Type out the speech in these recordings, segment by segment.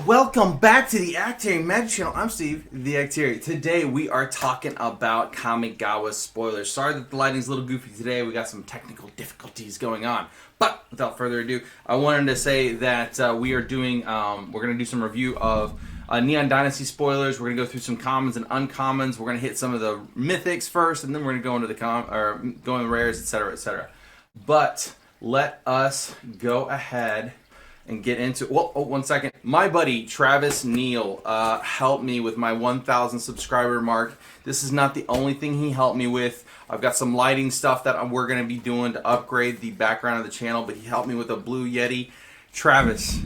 Welcome back to the Actarian Magic Channel. I'm Steve, the Actarian. Today we are talking about Kamigawa spoilers. Sorry that the lighting's a little goofy today. We got some technical difficulties going on. But without further ado, I wanted to say that we are doing, we're going to do some review of Neon Dynasty spoilers. We're going to go through some commons and uncommons. We're going to hit some of the mythics first, and then we're going to go into the go in the rares, etc., etc. But let us go ahead and get into. Well, oh, 1 second. My buddy Travis Neal helped me with my 1,000 subscriber mark. This is not the only thing he helped me with. I've got some lighting stuff that we're going to be doing to upgrade the background of the channel, but he helped me with a Blue Yeti. Travis,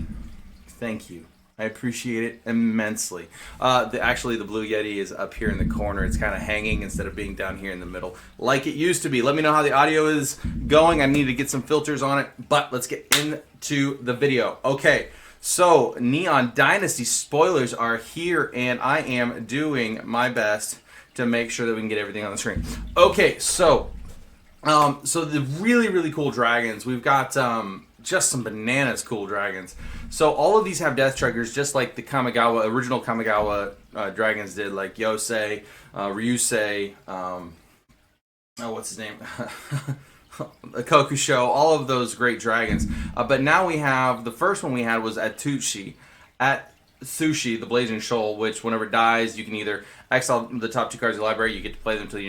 thank you. I appreciate it immensely. Actually, the Blue Yeti is up here in the corner. It's kind of hanging instead of being down here in the middle, like it used to be. Let me know how the audio is going. I need to get some filters on it, but let's get into the video. Okay, so Neon Dynasty spoilers are here, and I am doing my best to make sure that we can get everything on the screen. Okay, so the really cool dragons. We've got just some bananas cool dragons. So all of these have death triggers, just like the original Kamigawa dragons did, like Yosei, Ryusei, what's his name? Kokusho, all of those great dragons. But now we have, the first one we had was Atsushi, the Blazing Shoal, which whenever it dies, you can either exile the top 2 cards of your library, you get to play them until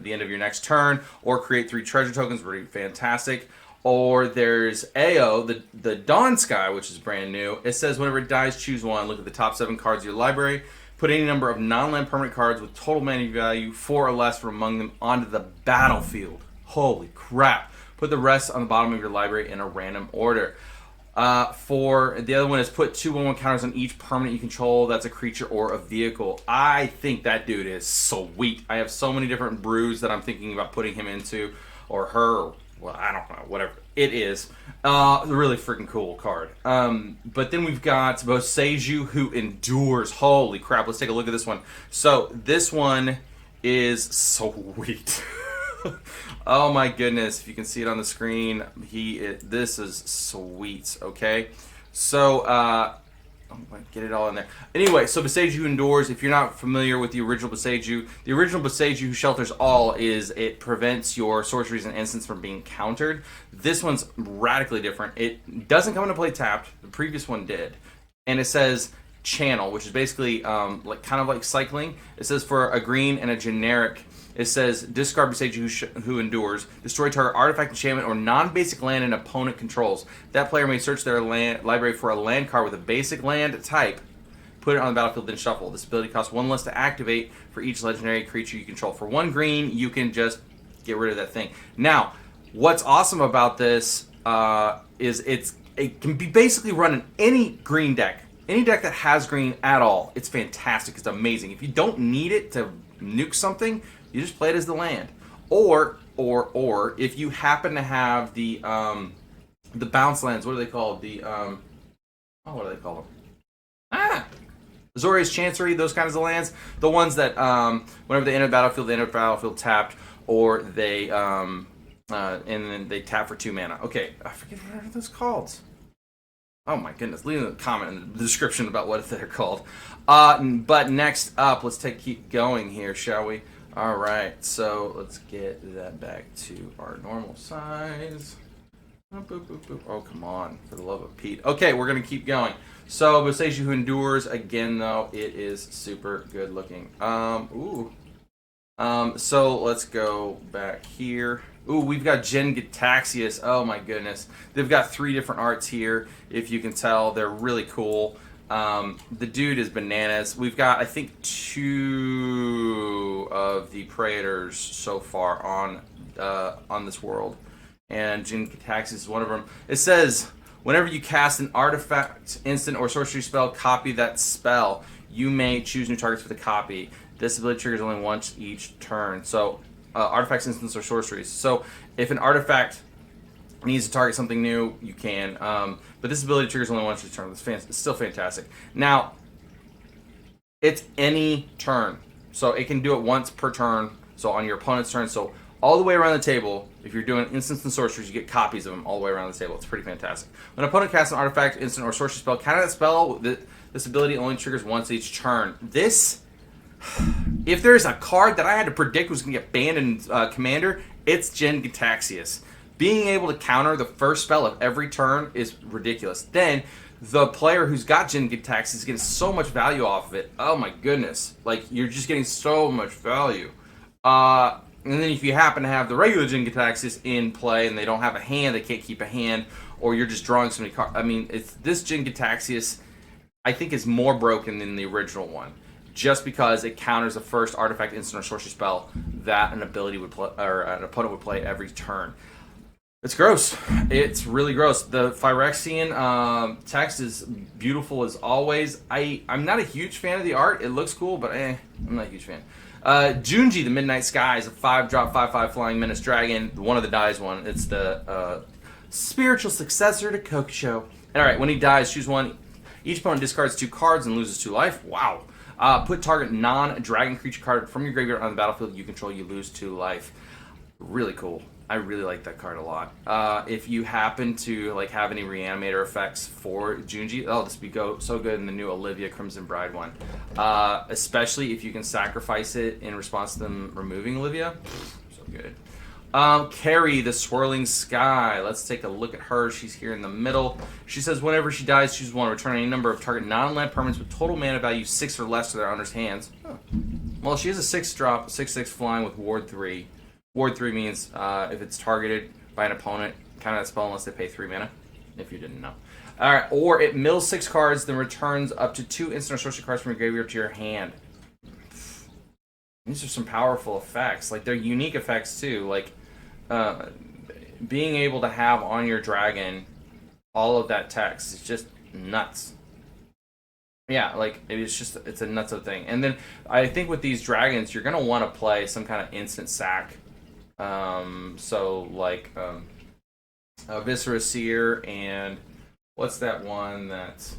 the end of your next turn, or create 3 treasure tokens, really fantastic. Or there's Ao, the Dawn Sky, which is brand new. It says whenever it dies, choose one. Look at the top 7 cards of your library. Put any number of non-land permanent cards with total mana value 4 or less from among them onto the battlefield. Holy crap. Put the rest on the bottom of your library in a random order. For the other one is put 2/1/1 counters on each permanent you control that's a creature or a vehicle. I think that dude is sweet. I have so many different brews that I'm thinking about putting him into, or her. Well, I don't know, whatever it is. A really freaking cool card. But then we've got Boseiju, who endures. Holy crap, let's take a look at this one. So this one is sweet. Oh my goodness, if you can see it on the screen, this is sweet, okay? So, I'm going to get it all in there. Anyway, so Boseiju endures. If you're not familiar with the original Boseiju who shelters all it prevents your sorceries and instants from being countered. This one's radically different. It doesn't come into play tapped. The previous one did. And it says channel, which is basically kind of like cycling. It says for a green and a generic, it says discard Boseiju who endures. Destroy target artifact, enchantment, or non-basic land an opponent controls. That player may search their library for a land card with a basic land type. Put it on the battlefield, then shuffle. This ability costs 1 less to activate for each legendary creature you control. For 1 green, you can just get rid of that thing. Now, what's awesome about this is it can be basically run in any green deck. Any deck that has green at all. It's fantastic. It's amazing. If you don't need it to nuke something, you just play it as the land. Or if you happen to have the bounce lands, what are they called? What do they call them? Azorius Chancery, those kinds of lands. The ones that whenever they enter the battlefield tapped, or they and then they tap for 2 mana. Okay, I forget what are those called. Oh my goodness, leave a comment in the description about what they're called. But next up, let's keep going here, shall we? Alright, so let's get that back to our normal size. Oh, come on, for the love of Pete. Okay, we're going to keep going. So, Boseiju who endures, again, though, it is super good looking. So let's go back here. Ooh, we've got Jin Gitaxias. Oh my goodness. They've got 3 different arts here. If you can tell, they're really cool. The dude is bananas. We've got, I think, 2 of the Praetors so far on this world. And Jin Gitaxias is one of them. It says, whenever you cast an artifact, instant, or sorcery spell, copy that spell. You may choose new targets for the copy. This ability triggers only once each turn. So, artifacts, instants, or sorceries. So, if an artifact needs to target something new, you can. But this ability triggers only once each turn. It's still fantastic. Now, it's any turn. So, it can do it once per turn. So, on your opponent's turn. So, all the way around the table, if you're doing instants and sorceries, you get copies of them all the way around the table. It's pretty fantastic. When an opponent casts an artifact, instant, or sorcery spell, counter that spell This ability only triggers once each turn. This, if there's a card that I had to predict was going to get banned in Commander, it's Jin Gitaxias. Being able to counter the first spell of every turn is ridiculous. Then, the player who's got Jin Gitaxias is getting so much value off of it. Oh my goodness. Like, you're just getting so much value. And then if you happen to have the regular Jin Gitaxias in play and they don't have a hand, they can't keep a hand, or you're just drawing so many cards. I mean, this Jin Gitaxias, I think, is more broken than the original one, just because it counters the first artifact, instant, or sorcery spell that an ability would play, or an opponent would play every turn. It's gross. It's really gross. The Phyrexian text is beautiful as always. I'm not a huge fan of the art. It looks cool, but I'm not a huge fan. Junji, the Midnight Sky, is a 5-drop, 5/5 flying menace dragon. One of the dies one. It's the spiritual successor to Kokusho. Alright, when he dies, choose one. Each opponent discards 2 cards and loses 2 life. Wow. Put target non-dragon creature card from your graveyard on the battlefield you control, you lose 2 life. Really cool. I really like that card a lot. If you happen to have any reanimator effects for Junji, this would go so good in the new Olivia Crimson Bride one. Especially if you can sacrifice it in response to them removing Olivia. So good. Carrie the Swirling Sky. Let's take a look at her. She's here in the middle. She says whenever she dies, choose one. Return any number of target non-land permanents with total mana value 6 or less to their owner's hands. Huh. Well, she is a 6-drop, 6/6 flying with Ward 3. Ward 3 means if it's targeted by an opponent, counter that spell unless they pay 3 mana, if you didn't know. Alright, or it mills 6 cards, then returns up to 2 instant or sorcery cards from your graveyard to your hand. These are some powerful effects. They're unique effects too. Being able to have on your dragon all of that text is just nuts. Yeah, it's a nuts of thing. And then I think with these dragons, you're gonna want to play some kind of instant sack. Viscera Seer and what's that one that's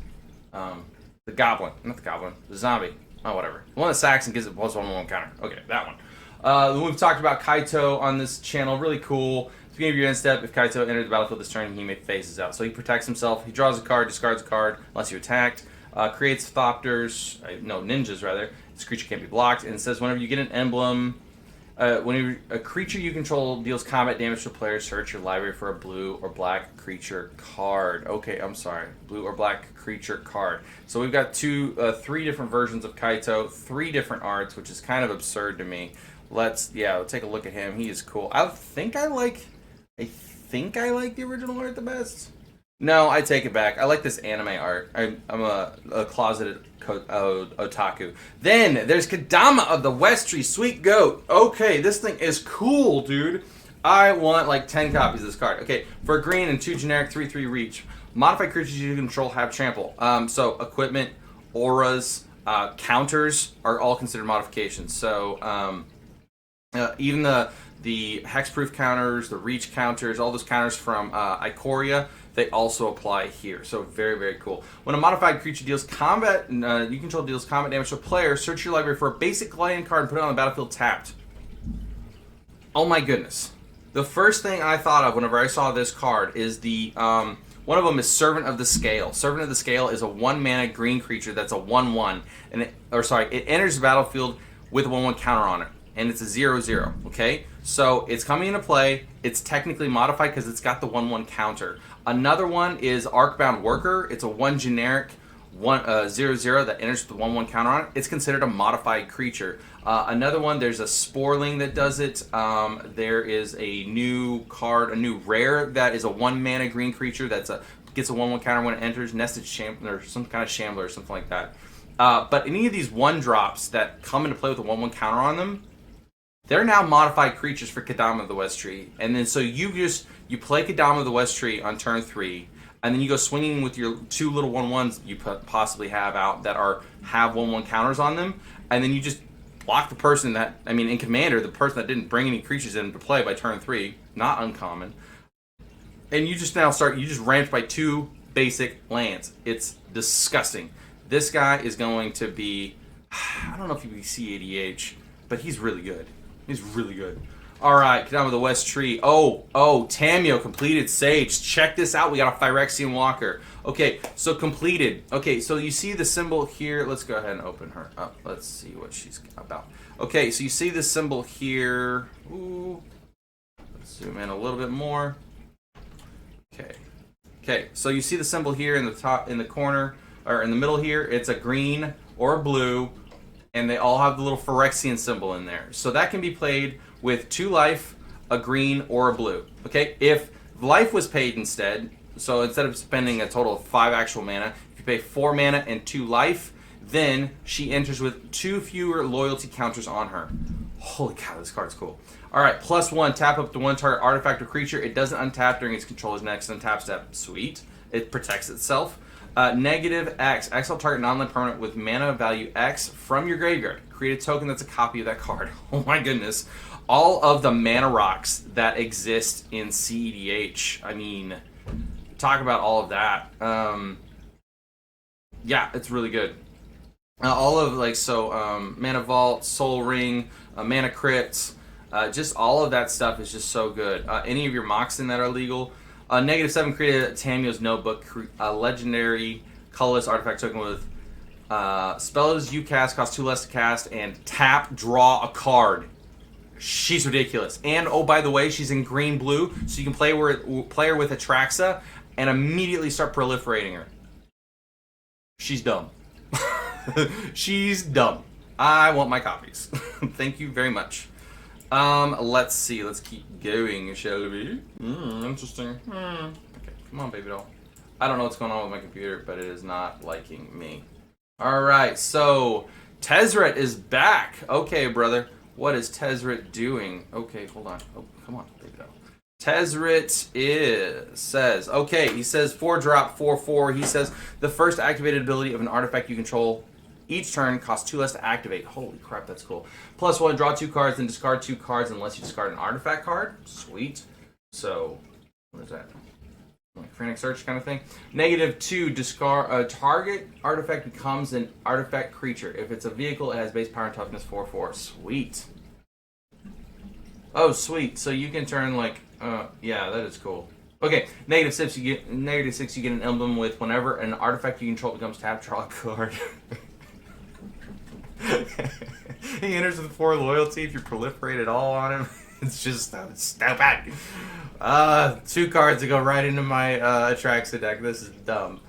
the Goblin, not the Goblin, the Zombie. Oh, whatever. The one that sacks and gives it +1/1 counter. Okay, that one. We've talked about Kaito on this channel. Really cool. At the beginning of your end step, if Kaito enters the battlefield this turn, he phases out. So he protects himself. He draws a card, discards a card unless you attacked. Creates ninjas rather. This creature can't be blocked. And it says whenever you get an emblem, whenever a creature you control deals combat damage to a player, search your library for a blue or black creature card. Okay, I'm sorry. Blue or black creature card. So we've got 3 different versions of Kaito, 3 different arts, which is kind of absurd to me. Let's take a look at him. He is cool. I think I like the original art the best. No, I take it back. I like this anime art. I'm a closeted otaku. Then there's Kodama of the West Tree, Sweet Goat. Okay, this thing is cool, dude. I want 10 copies of this card. Okay, for green and 2 generic 3/3 reach. Modified creatures you control have trample. So equipment, auras, counters are all considered modifications. So even the hexproof counters, the reach counters, all those counters from Ikoria, they also apply here. So very, very cool. When a modified creature deals combat, you control deals combat damage to a player, search your library for a basic land card and put it on the battlefield tapped. Oh my goodness. The first thing I thought of whenever I saw this card is one of them is Servant of the Scale. Servant of the Scale is a 1-mana green creature that's a 1/1. It enters the battlefield with a 1/1 counter on it. And it's a 0/0, okay? So it's coming into play. It's technically modified because it's got the 1/1 counter. Another one is Arcbound Worker. It's a 1 generic 0/0 that enters with the 1/1 counter on it. It's considered a modified creature. Another one, there's a Sporling that does it. There is a new card, a new rare that is a 1-mana green creature that gets a 1/1 counter when it enters. Nested Shambler or some kind of Shambler or something like that. But any of these 1-drops that come into play with a 1/1 counter on them, they're now modified creatures for Kodama of the West Tree. And then so you play Kodama of the West Tree on turn 3, and then you go swinging with your 2 little 1/1s you possibly have out that have 1/1 counters on them, and then you just block the person in Commander, the person that didn't bring any creatures into play by turn 3, not uncommon. And you just ramped by 2 basic lands. It's disgusting. This guy is going to be, I don't know if he'd be CADH, but he's really good. He's really good. All right, get down with the West Tree. Oh, Tamio completed Sage. Check this out. We got a Phyrexian Walker. Okay, so completed. Okay, so you see the symbol here. Let's go ahead and open her up. Let's see what she's about. Okay, so you see the symbol here. Ooh. Let's zoom in a little bit more. Okay, so you see the symbol here in the top, in the corner, or in the middle here. It's a green or a blue, and they all have the little Phyrexian symbol in there. So that can be played with 2 life, a green, or a blue. Okay, if life was paid instead, so instead of spending a total of 5 actual mana, if you pay 4 mana and 2 life, then she enters with 2 fewer loyalty counters on her. Holy cow, this card's cool. Alright, +1, tap up to 1 target artifact or creature. It doesn't untap during its controller's next untap step. Sweet. It protects itself. -X, exile target non-land permanent with mana value X from your graveyard. Create a token that's a copy of that card. Oh my goodness. All of the mana rocks that exist in CEDH. I mean, talk about all of that. Yeah, it's really good. All of, like, so, Mana Vault, Soul Ring, Mana Crypt, just all of that stuff is just so good. Any of your Moxen that are legal. -7, create a Tamio's Notebook, a legendary colorless artifact token with spells you cast cost 2 less to cast, and tap, draw a card. She's ridiculous. And, oh, by the way, she's in green-blue, so you can play her with Atraxa and immediately start proliferating her. She's dumb. She's dumb. I want my copies. Thank you very much. Let's see. Let's keep going, shall we? Interesting. Okay, come on, baby doll. I don't know what's going on with my computer, but it is not liking me. Alright, so Tezzeret is back. Okay, brother. What is Tezzeret doing? Okay, hold on. Oh, come on, baby doll. Tezzeret says, okay, he says 4-drop, 4/4. He says the first activated ability of an artifact you control each turn costs 2 less to activate. Holy crap, that's cool. +1, draw 2 cards, then discard 2 cards unless you discard an artifact card. Sweet. So, what is that? Like Frantic Search kind of thing. -2, discard a target artifact becomes an artifact creature. If it's a vehicle, it has base power and toughness 4/4. Sweet. Oh, sweet. So you can turn like, yeah, that is cool. Okay, -6, you get an emblem with whenever an artifact you control becomes tapped, draw a card. He enters with 4 loyalty if you proliferate at all on him. It's just stupid. 2 cards that go right into my Atraxa deck. This is dumb.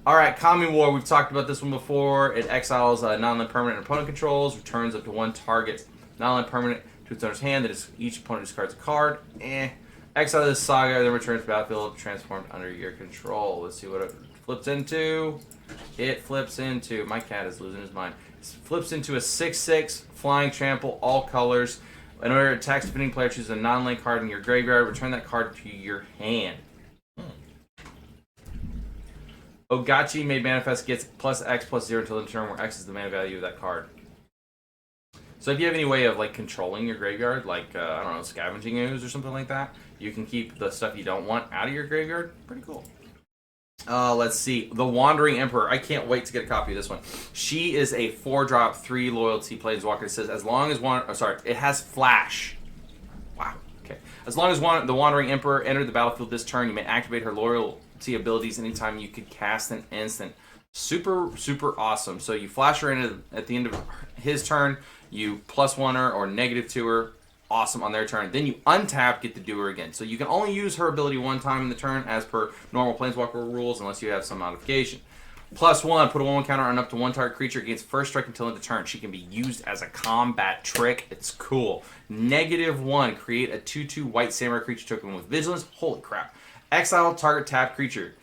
Alright, Kami War. We've talked about this one before. It exiles non-land permanent opponent controls, returns up to 1 target non-land permanent to its owner's hand. That is, each opponent discards a card. Exile this saga, then returns to battlefield transformed under your control. Let's see what it flips into. It flips into, my cat is losing his mind. It flips into a 6/6 flying trample, all colors. In order to attack defending player, choose a non-land card in your graveyard. Return that card to your hand. Ogachi made manifest gets +X/+0 until the turn where X is the mana value of that card. So if you have any way of like controlling your graveyard, like I don't know, scavenging ooze or something like that, you can keep the stuff you don't want out of your graveyard. Pretty cool. Let's see. The Wandering Emperor. I can't wait to get a copy of this one. She is a 4-drop, 3 loyalty planeswalker. It says as long as it has flash. Wow. Okay. As long as the Wandering Emperor entered the battlefield this turn, you may activate her loyalty abilities anytime you could cast an instant. Super, super awesome. So you flash her in at the end of his turn. You +1 her or -2 her. Awesome on their turn. Then you untap, get to do her again. So you can only use her ability 1 time in the turn as per normal Planeswalker rules unless you have some modification. +1, put a 1/1 counter on up to 1 target creature against first strike until end of turn. She can be used as a combat trick. It's cool. -1, create a 2/2 white samurai creature token with vigilance. Holy crap. Exile target tapped creature.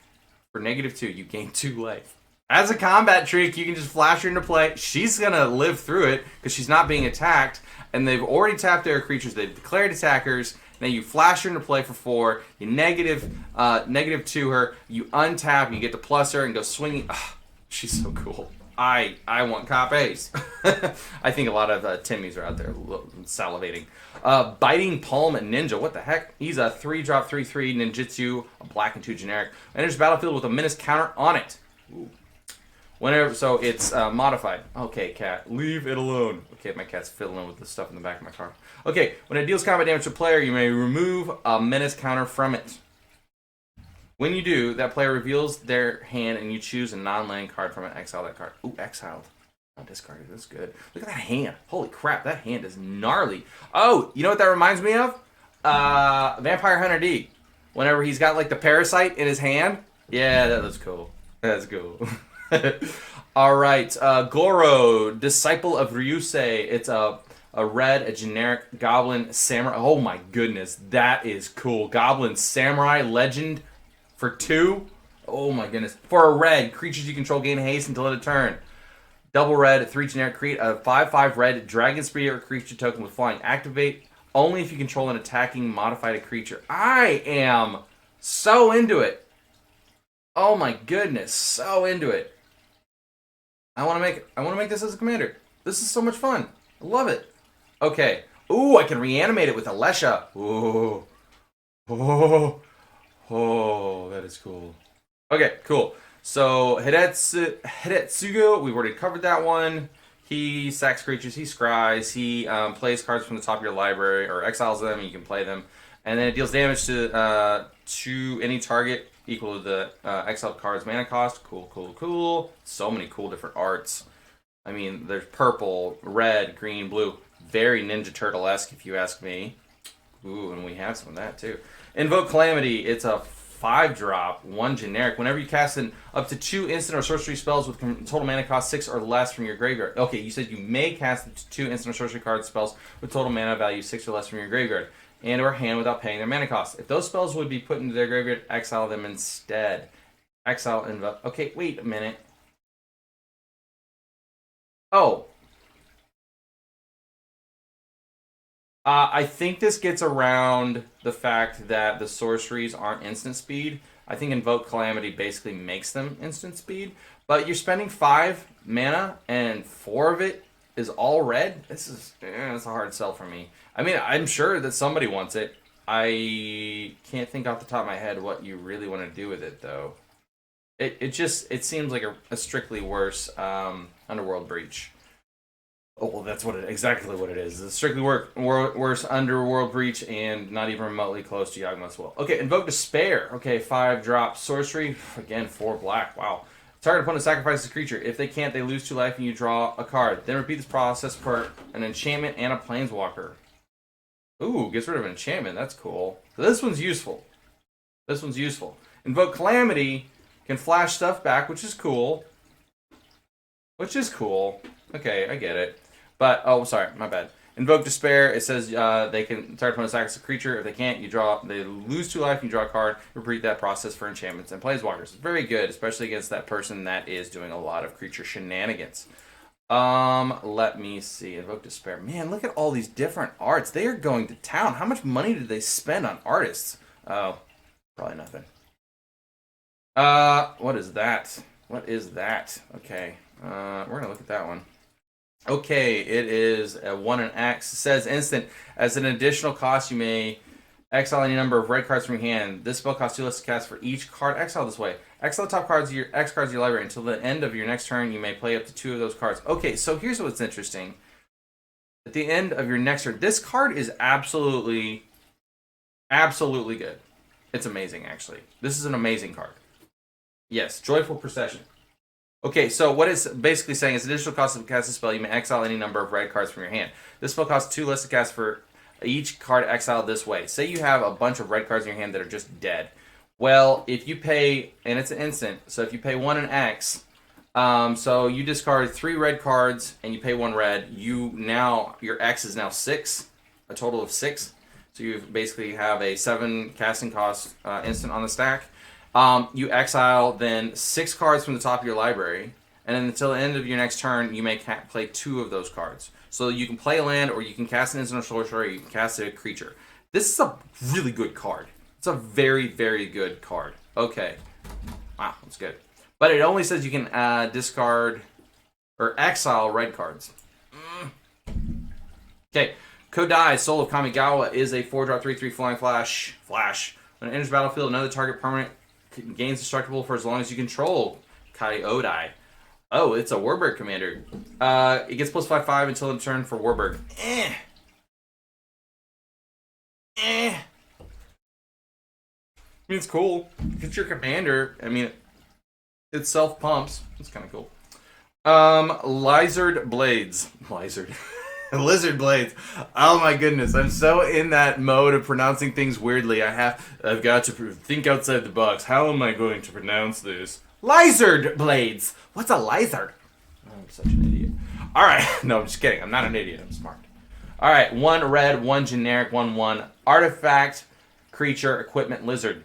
For -2, you gain 2 life. As a combat trick, you can just flash her into play. She's going to live through it because she's not being attacked. And they've already tapped their creatures. They've declared attackers. Now you flash her into play for 4. You -2 her. You untap. You get to plus her and go swinging. Ugh, she's so cool. I want copies. I think a lot of Timmies are out there salivating. Biting Palm Ninja. What the heck? He's a 3-drop, 3/3 ninjutsu, a black and 2 generic. Enters battlefield with a menace counter on it. Ooh. Whenever, so it's modified. Okay, cat, leave it alone. Okay, my cat's fiddling with the stuff in the back of my car. Okay, when it deals combat damage to a player, you may remove a menace counter from it. When you do, that player reveals their hand and you choose a non-land card from it. Exile that card. Ooh, exiled. Not discarded. That's good. Look at that hand. Holy crap, that hand is gnarly. Oh, you know what that reminds me of? Vampire Hunter D. Whenever he's got like the parasite in his hand. Yeah, that looks cool. That's cool. Alright, Goro, Disciple of Ryusei. It's a red, a generic Goblin Samurai. Oh my goodness, that is cool. Goblin Samurai Legend for 2. Oh my goodness. For a red, creatures you control gain haste until end of turn. Double red, 3 generic, create a 5/5 red Dragon Spirit creature token with flying. Activate only if you control an attacking modified creature. I am so into it. Oh my goodness, so into it. I want to make this as a commander. This is so much fun. I love it. Okay. Ooh, I can reanimate it with Alesha. Ooh. Oh, that is cool. Okay, cool. So Hidetsugu, we've already covered that one. He sacks creatures, he scries, he plays cards from the top of your library or exiles them, and you can play them. And then it deals damage to any target equal to the exiled card's mana cost. Cool. So many cool different arts. I mean, there's purple, red, green, blue. Very Ninja Turtle-esque, if you ask me. Ooh, and we have some of that, too. Invoke Calamity. It's a 5-drop, 1 generic. Whenever you cast up to 2 instant or sorcery spells with total mana cost 6 or less from your graveyard. Okay, you said you may cast up to 2 instant or sorcery card spells with total mana value 6 or less from your graveyard and or hand without paying their mana cost. If those spells would be put into their graveyard, exile them instead. Exile Invoke. Okay, wait a minute. Oh. I think this gets around the fact that the sorceries aren't instant speed. I think Invoke Calamity basically makes them instant speed. But you're spending 5 mana and 4 of it is all red? It's a hard sell for me. I mean, I'm sure that somebody wants it. I can't think off the top of my head what you really want to do with it, though. It seems like a strictly worse Underworld Breach. Oh, well, that's exactly what it is. It's strictly worse Underworld Breach and not even remotely close to Yawgmoth's Will. Okay, Invoke Despair. Okay, 5-drop sorcery. Again, 4 black. Wow. Target opponent sacrifices a creature. If they can't, they lose 2 life and you draw a card. Then repeat this process for an enchantment and a planeswalker. Ooh, gets rid of an enchantment. That's cool. So this one's useful. Invoke Calamity can flash stuff back, which is cool. Okay, I get it. But, oh, sorry, my bad. Invoke Despair, it says they can target opponent sacrifice a creature. If they can't, they lose 2 life and you draw a card. Repeat that process for enchantments and planeswalkers. It's very good, especially against that person that is doing a lot of creature shenanigans. Let me see. Invoke Despair. Man, look at all these different arts. They are going to town. How much money did they spend on artists? Oh, probably nothing. What is that? Okay. We're gonna look at that one. Okay, it is a 1 and X. It says instant. As an additional cost, you may exile any number of red cards from your hand. This spell costs 2 less to cast for each card exiled this way. Exile the top cards of your X cards of your library. Until the end of your next turn, you may play up to 2 of those cards. Okay, so here's what's interesting. At the end of your next turn, this card is absolutely good. It's amazing, actually. This is an amazing card. Yes, Joyful Procession. Okay, so what it's basically saying is additional cost to cast a spell, you may exile any number of red cards from your hand. This spell costs 2 less to cast for each card exiled this way. Say you have a bunch of red cards in your hand that are just dead. Well, if you pay, and it's an instant, so if you pay 1 and X, so you discard 3 red cards and you pay 1 red, your X is now 6, a total of 6. So you basically have a 7 casting cost instant on the stack. You exile then 6 cards from the top of your library, and then until the end of your next turn, you may play 2 of those cards. So you can play a land, or you can cast an instant or sorcery, or you can cast a creature. This is a really good card. It's a very, very good card. Okay. Wow, that's good. But it only says you can discard or exile red cards. Okay. Kodai, Soul of Kamigawa, is a 4-drop 3/3 flying flash. When it enters the battlefield, another target permanent gains destructible for as long as you control Kodai. Oh, it's a Warburg commander. It gets plus 5/5 until end turn for Warburg. I mean, it's cool. If it's your commander, I mean, it self-pumps. It's kind of cool. Lizard Blades. Lizard. Lizard Blades. Oh my goodness. I'm so in that mode of pronouncing things weirdly. I've got to think outside the box. How am I going to pronounce this? Lizard Blades. What's a lizard? I'm such an idiot. Alright. No, I'm just kidding. I'm not an idiot. I'm smart. Alright. 1 red, 1 generic, 1/1. Artifact, creature, equipment, lizard.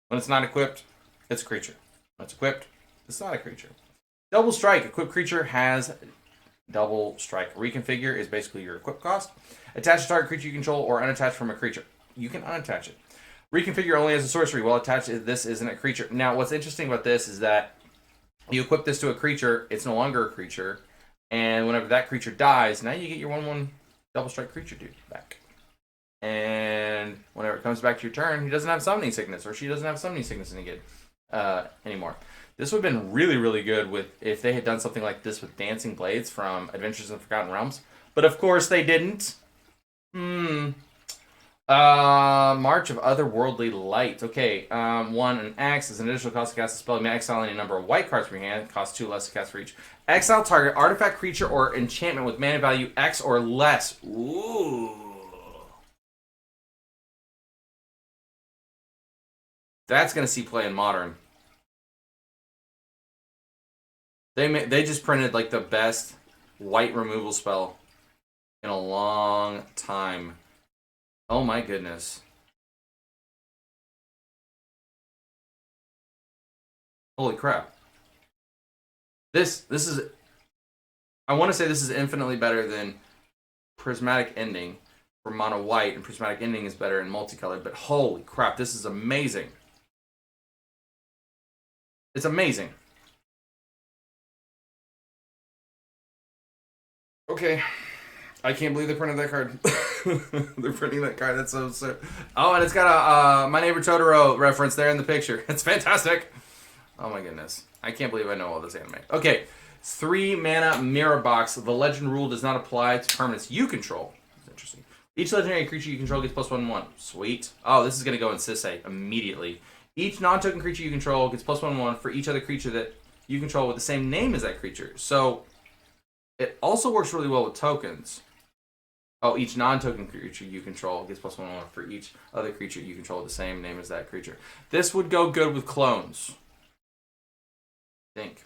When it's not equipped, it's a creature. When it's equipped, it's not a creature. Double strike. Equipped creature has double strike. Reconfigure is basically your equip cost. Attach a target creature you control or unattach from a creature. You can unattach it. Reconfigure only as a sorcery. Well, attached, this isn't a creature. Now, what's interesting about this is that you equip this to a creature, it's no longer a creature, and whenever that creature dies, now you get your 1/1 double strike creature dude back. And whenever it comes back to your turn, he doesn't have summoning sickness, or she doesn't have summoning sickness anymore. This would have been really, really good with if they had done something like this with Dancing Blades from Adventures in Forgotten Realms. But of course they didn't. March of Otherworldly Light. Okay, 1, an X is an additional cost to cast a spell. You may exile any number of white cards from your hand. Costs 2 less to cast for each. Exile target artifact, creature, or enchantment with mana value X or less. Ooh. That's going to see play in Modern. They just printed like the best white removal spell in a long time. Oh my goodness. Holy crap. This is, I want to say this is infinitely better than Prismatic Ending for mono white, and Prismatic Ending is better in multicolored, but holy crap, this is amazing. It's amazing. Okay. I can't believe they printed that card. They're printing that card. That's so. Oh, and it's got a My Neighbor Totoro reference there in the picture. It's fantastic. Oh my goodness. I can't believe I know all this anime. Okay. 3 mana Mirror Box. The legend rule does not apply to permanents you control. That's interesting. Each legendary creature you control gets +1/1. Sweet. Oh, this is going to go in Sisei immediately. Each non-token creature you control gets +1/1 for each other creature that you control with the same name as that creature. So, it also works really well with tokens. Oh, each non-token creature you control gets +1/1 for each other creature you control with the same name as that creature. This would go good with clones. I think.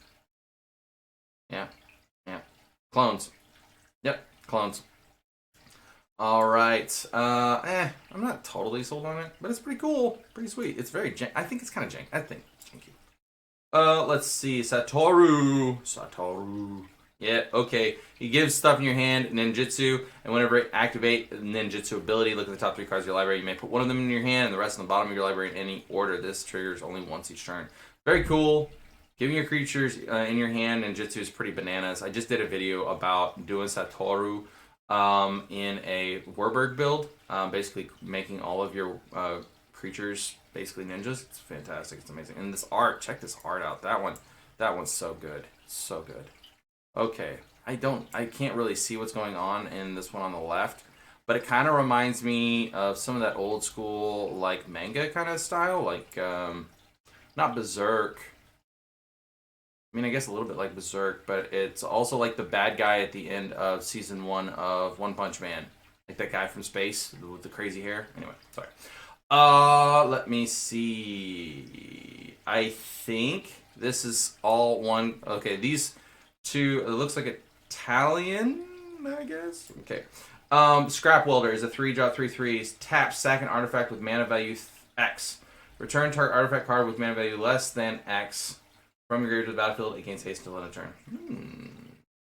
Yeah. Clones. Yep, clones. Alright. I'm not totally sold on it, but it's pretty cool. Pretty sweet. It's very I think it's kind of jank. I think janky. Let's see. Satoru. Yeah, okay. He gives stuff in your hand, ninjutsu, and whenever it activate ninjutsu ability, look at the top 3 cards of your library. You may put one of them in your hand and the rest on the bottom of your library in any order. This triggers only once each turn. Very cool. Giving your creatures in your hand ninjutsu is pretty bananas. I just did a video about doing Satoru in a Warburg build, basically making all of your creatures basically ninjas. It's fantastic. It's amazing. And this art, check this art out. That one's so good. So good. Okay, I can't really see what's going on in this one on the left, but it kind of reminds me of some of that old school, like, manga kind of style, like, not Berserk. I mean, I guess a little bit like Berserk, but it's also like the bad guy at the end of season 1 of One Punch Man. Like that guy from space with the crazy hair. Anyway, sorry. Let me see. I think this is all one. Okay, these two, it looks like Italian, I guess. Okay. Scrap Welder is a 3-drop 3/3. Tap, sack an artifact with mana value X. Return target artifact card with mana value less than X from your grave to the battlefield. It gains haste until end of turn.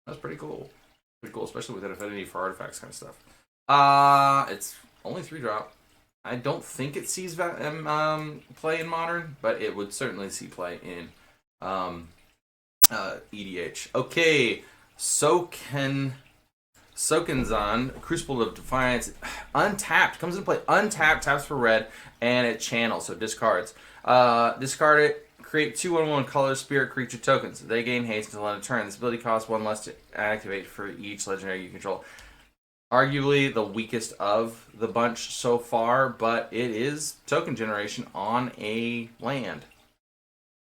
That's pretty cool. Pretty cool, especially with an affinity for artifacts kind of stuff. It's only 3-drop. I don't think it sees play in Modern, but it would certainly see play in EDH. Okay, Sokenzan, Crucible of Defiance, untapped. Comes into play untapped, taps for red, and it channels, so discards. Discard it. create 2/1/1 color spirit creature tokens. They gain haste until end of turn. This ability costs 1 less to activate for each legendary you control. Arguably the weakest of the bunch so far, but it is token generation on a land.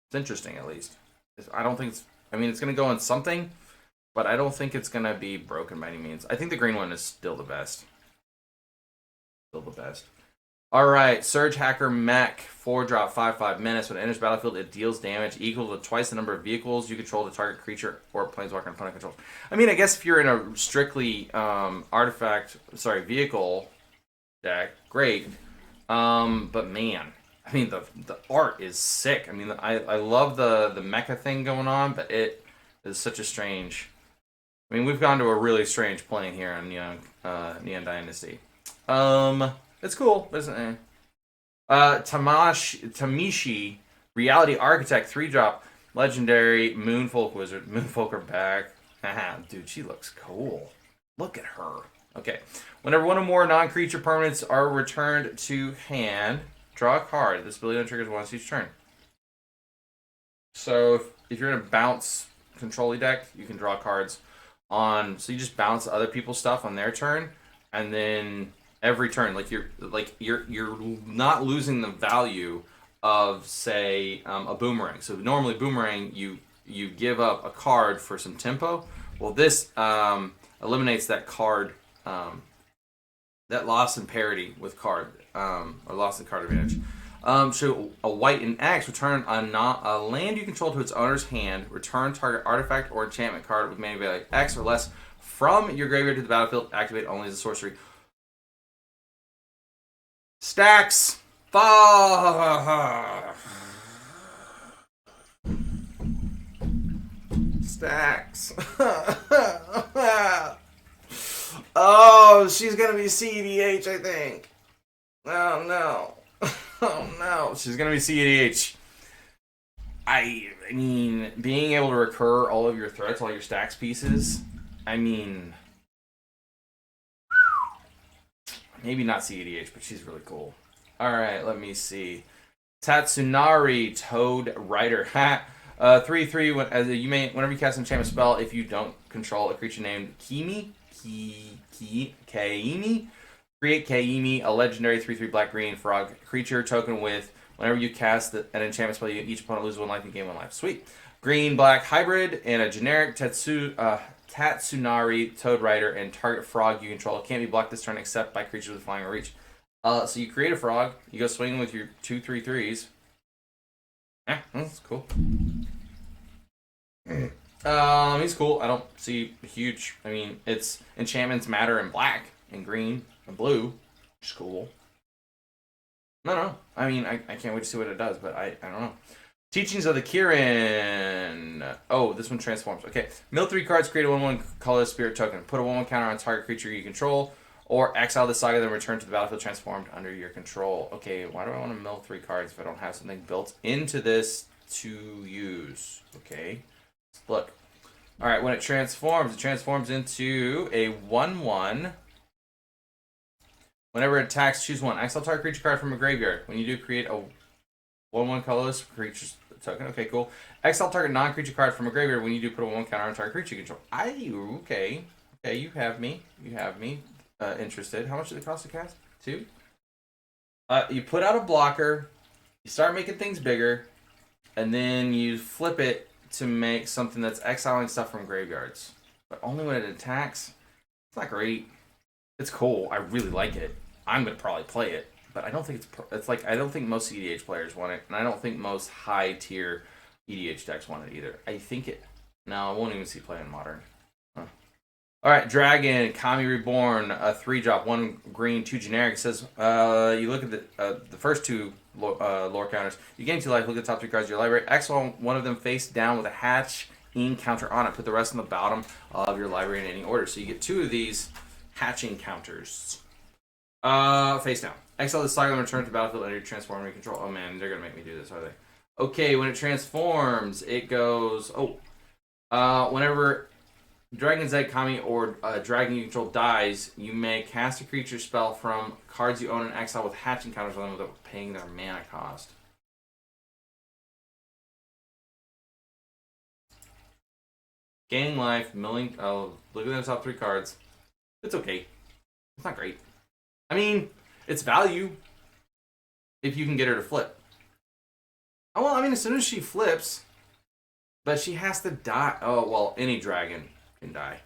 It's interesting, at least. I don't think it's... I mean, it's going to go in something, but I don't think it's going to be broken by any means. I think the green one is still the best. Still the best. Alright, Surge Hacker Mech, 4-drop, 5/5 menace. When it enters battlefield, it deals damage equal to twice the number of vehicles you control to target creature or planeswalker and opponent controls. I mean, I guess if you're in a strictly vehicle deck, great. But man, I mean, the art is sick. I mean, I love the mecha thing going on, but it is such a strange... I mean, we've gone to a really strange plane here on Neon Dynasty. It's cool, isn't it? Tamishi, Reality Architect, 3-drop, legendary Moonfolk Wizard. Moonfolk back. Dude, she looks cool. Look at her. Okay. Whenever one or more non-creature permanents are returned to hand, draw a card. This ability triggers once each turn. So if you're in a bounce control-y deck, you can draw cards on. So you just bounce other people's stuff on their turn, and then every turn, you're not losing the value of, say, a boomerang. So normally boomerang, you give up a card for some tempo. Well, this eliminates that card, that loss in parity with card, or loss in card advantage. So a white and X, return a land you control to its owner's hand. Return target artifact or enchantment card with mana value X or less from your graveyard to the battlefield. Activate only as a sorcery. Stacks. Stacks. Oh, she's gonna be CEDH, I think. Oh no. Oh no. She's gonna be CEDH. I mean, being able to recur all of your threats, all your stacks pieces, I mean, maybe not CEDH, but she's really cool. Alright, let me see. Tatsunari Toad Rider. 3/3. You may, whenever you cast an enchantment spell, if you don't control a creature named Kaimi, create Kaimi, a legendary 3/3 black-green frog creature token with, whenever you cast an enchantment spell, each opponent loses 1 life and gain 1 life. Sweet. Green-black hybrid and a generic Tatsunari Toad Rider, and target frog you control can't be blocked this turn except by creatures with flying or reach. So you create a frog, you go swinging with your 2/3/3s. Yeah, that's cool. He's cool. I don't see a huge... I mean, it's enchantments matter in black and green and blue, which is cool. No. I mean, I can't wait to see what it does, but I don't know. Teachings of the Kieran. Oh, this one transforms. Okay. Mill 3 cards, create a 1/1 colorless spirit token. Put a 1/1 counter on target creature you control, or exile the saga, then return to the battlefield transformed under your control. Okay, why do I want to mill 3 cards if I don't have something built into this to use? Okay. Look. Alright, when it transforms into a 1/1. Whenever it attacks, choose 1. Exile target creature card from a graveyard. When you do, create a 1/1 colorless creature token. Okay, cool. Exile target non-creature card from a graveyard. When you do, put a 1 counter on target creature you control. Okay. Okay, you have me. Interested. How much did it cost to cast? 2? You put out a blocker, you start making things bigger, and then you flip it to make something that's exiling stuff from graveyards. But only when it attacks. It's not great. It's cool. I really like it. I'm gonna probably play it, but I don't think it's like, I don't think most EDH players want it, and I don't think most high tier EDH decks want it either. I think it. No, I won't even see play in Modern. Alright, Dragon, Kami Reborn, a 3-drop, 1 green, 2 generic. It says, you look at the first 2 lore counters. You gain 2 life, look at the top 3 cards of your library. Exile one of them face down with a hatching counter on it. Put the rest on the bottom of your library in any order. So you get 2 of these hatching counters. Face down. Exile the saga and return to the battlefield under your transform and control. Oh man, they're going to make me do this, are they? Okay, when it transforms, it goes... whenever... Dragon's Egg, Kami, or dragon you control dies, you may cast a creature spell from cards you own and exile with hatching counters on them without paying their mana cost. Gaining life, milling. Oh, look at those top 3 cards. It's okay. It's not great. I mean, it's value if you can get her to flip. Oh, well, I mean, as soon as she flips, but she has to die. Oh, well, any dragon can die.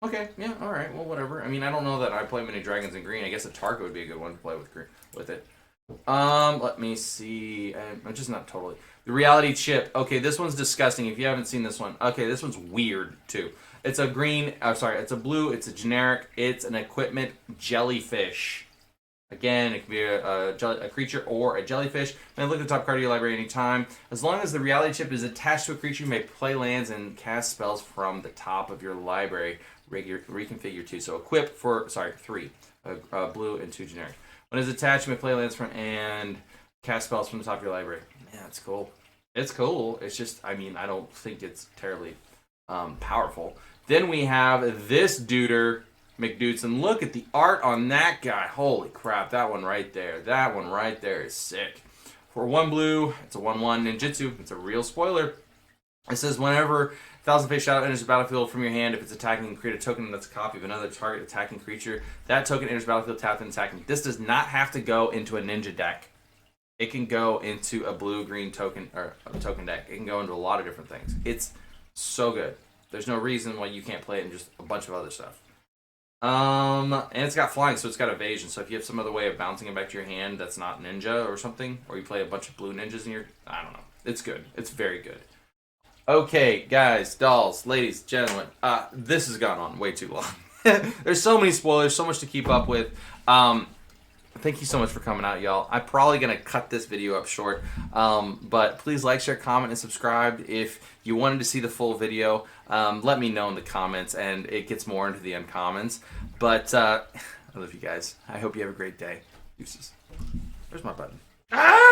Okay, yeah, all right, well, whatever. I mean, I don't know that I play many dragons in green. I guess a Tarka would be a good one to play with it. Let me see. I'm just not totally. The reality chip. Okay, this one's disgusting. If you haven't seen this one, okay, this one's weird too. It's a green. Sorry, it's a blue. It's a generic. It's an equipment jellyfish. Again, it can be a creature or a jellyfish. And look at the top card of your library anytime. As long as the reality chip is attached to a creature, you may play lands and cast spells from the top of your library. Reconfigure 2. So equip for 3. Blue and 2 generic. When it's attached, you may play lands from and cast spells from the top of your library. Man, it's cool. It's cool. It's just, I mean, I don't think it's terribly powerful. Then we have this duder, McDudson. Look at the art on that guy. Holy crap, that one right there. That one right there is sick. For 1 blue, it's a 1/1 ninjutsu. It's a real spoiler. It says whenever Thousand Face Shadow enters the battlefield from your hand, if it's attacking, create a token that's a copy of another target attacking creature. That token enters the battlefield tapped and attacking. This does not have to go into a ninja deck. It can go into a blue-green token or a token deck. It can go into a lot of different things. It's so good. There's no reason why you can't play it in just a bunch of other stuff. And it's got flying, so it's got evasion. So if you have some other way of bouncing it back to your hand that's not ninja or something, or you play a bunch of blue ninjas in your, I don't know. It's good. It's very good. Okay, guys, dolls, ladies, gentlemen, this has gone on way too long. There's so many spoilers, so much to keep up with. Thank you so much for coming out, y'all. I'm probably going to cut this video up short, but please like, share, comment, and subscribe. If you wanted to see the full video, let me know in the comments, and it gets more into the uncommons. But I love you guys. I hope you have a great day. Deuces. Where's my button? Ah!